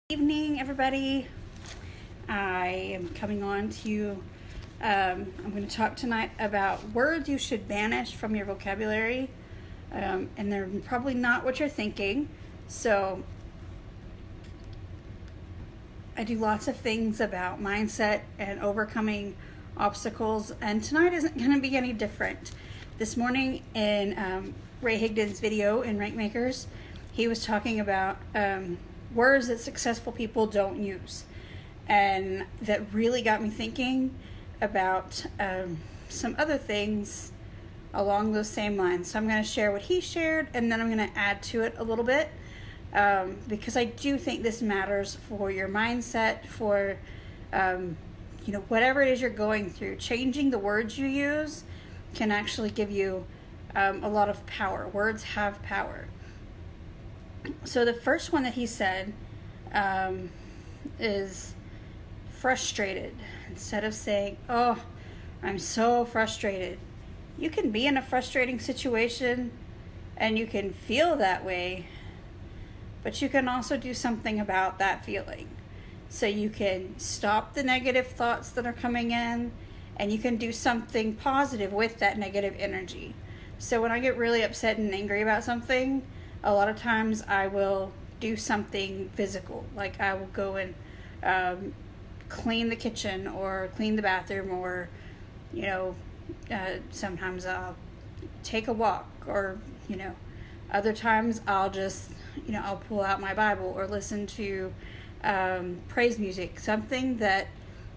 Evening, everybody. I am coming on to I'm going to talk tonight about words you should banish from your vocabulary, and they're probably not what you're thinking. So I do lots of things about mindset and overcoming obstacles, and tonight isn't going to be any different. This morning in Ray Higdon's video in Rank Makers, he was talking about words that successful people don't use, and that really got me thinking about some other things along those same lines. So I'm going to share what he shared, and then I'm going to add to it a little bit, because I do think this matters for your mindset, for whatever it is you're going through. Changing the words you use can actually give you a lot of power. Words have power. So the first one that he said is frustrated. Instead of saying, "Oh, I'm so frustrated," you can be in a frustrating situation and you can feel that way, but you can also do something about that feeling. So you can stop the negative thoughts that are coming in, and you can do something positive with that negative energy. So when I get really upset and angry about something, a lot of times I will do something physical. Like I will go and clean the kitchen or clean the bathroom, or sometimes I'll take a walk, or other times I'll just I'll pull out my Bible or listen to praise music, something that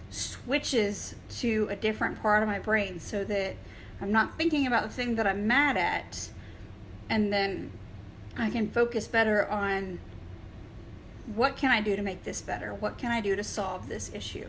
switches to a different part of my brain, so that I'm not thinking about the thing that I'm mad at, and then I can focus better on what can I do to make this better? What can I do to solve this issue?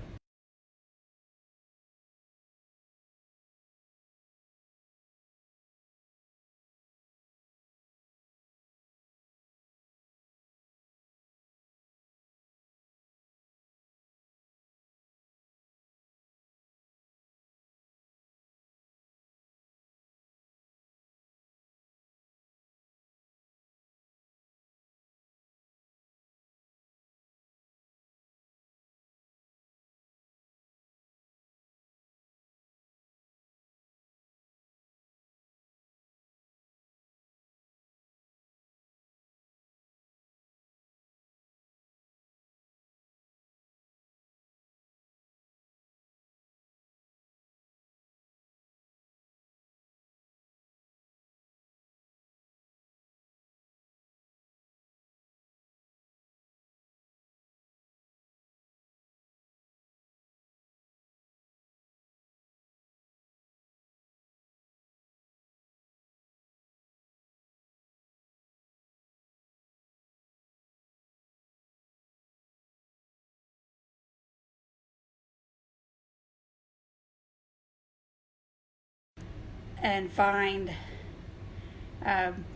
And find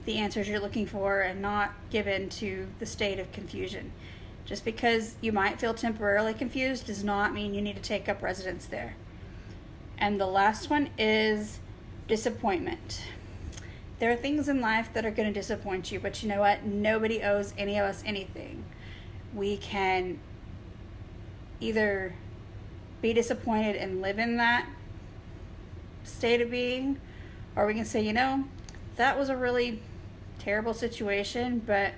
the answers you're looking for, and not give in to the state of confusion. Just because you might feel temporarily confused does not mean you need to take up residence there. And the last one is disappointment. There are things in life that are going to disappoint you, but you know what? Nobody owes any of us anything. We can either be disappointed and live in that state of being, or we can say, that was a really terrible situation, but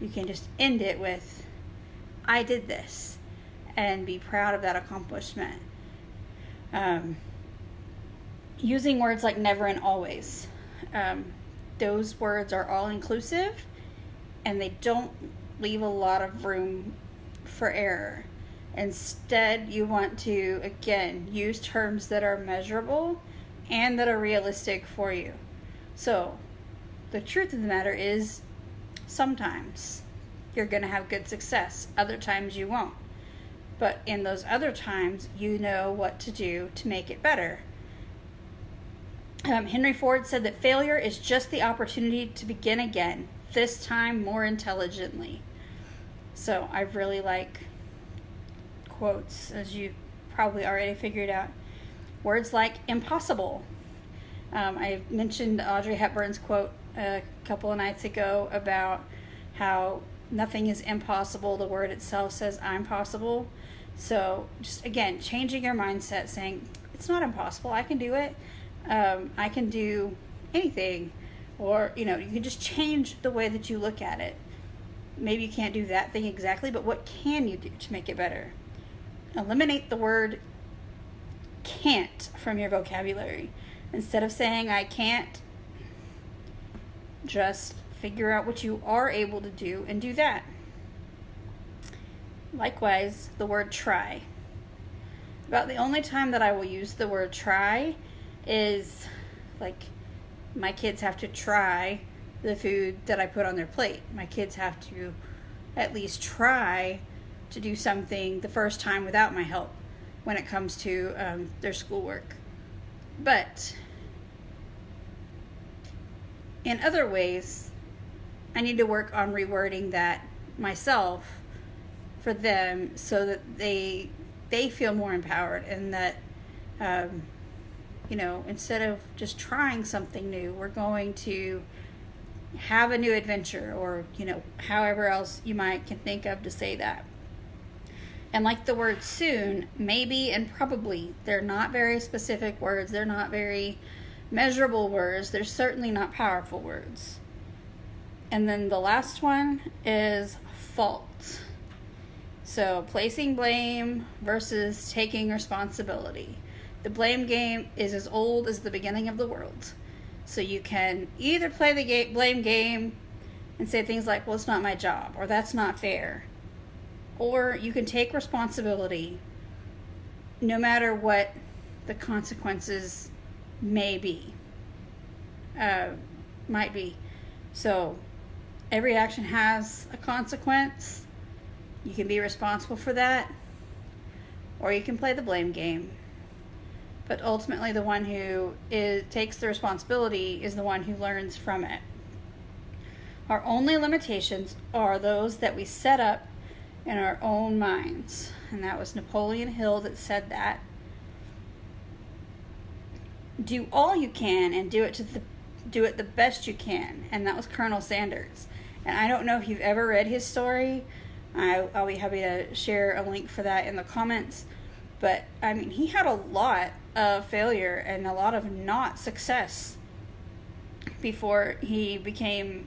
you can just end it with, "I did this," and be proud of that accomplishment. Using words like never and always. Those words are all inclusive, and they don't leave a lot of room for error. Instead, you want to, again, use terms that are measurable and that are realistic for you. So, the truth of the matter is, sometimes you're going to have good success, other times you won't. But in those other times, you know what to do to make it better. Henry Ford said that failure is just the opportunity to begin again, this time more intelligently. So I really like quotes, as you probably already figured out. Words like impossible. I mentioned Audrey Hepburn's quote a couple of nights ago about how nothing is impossible. The word itself says I'm possible. So just, again, changing your mindset, saying it's not impossible. I can do it. I can do anything. Or, you can just change the way that you look at it. Maybe you can't do that thing exactly, but what can you do to make it better? Eliminate the word can't from your vocabulary. Instead of saying I can't, just figure out what you are able to do and do that. Likewise, the word try. About the only time that I will use the word try is like my kids have to try the food that I put on their plate. My kids have to at least try to do something the first time without my help when it comes to their schoolwork. But in other ways, I need to work on rewording that myself for them so that they feel more empowered, and that instead of just trying something new, we're going to have a new adventure, or however else you can think of to say that. And like the word soon, maybe, and probably, they're not very specific words. They're not very measurable words. They're certainly not powerful words. And then the last one is fault. So placing blame versus taking responsibility. The blame game is as old as the beginning of the world. So you can either play the blame game and say things like, well, it's not my job, or that's not fair. Or you can take responsibility no matter what the consequences might be. So every action has a consequence. You can be responsible for that, or you can play the blame game. But ultimately, the one who takes the responsibility is the one who learns from it. Our only limitations are those that we set up in our own minds. And that was Napoleon Hill that said that. Do all you can and do it the best you can. And that was Colonel Sanders. And I don't know if you've ever read his story. I'll be happy to share a link for that in the comments. But, he had a lot of failure and a lot of not success before he became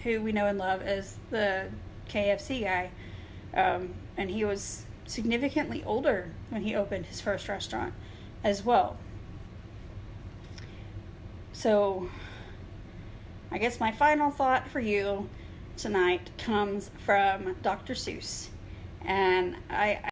who we know and love as the KFC guy. And he was significantly older when he opened his first restaurant as well. So, I guess my final thought for you tonight comes from Dr. Seuss. And I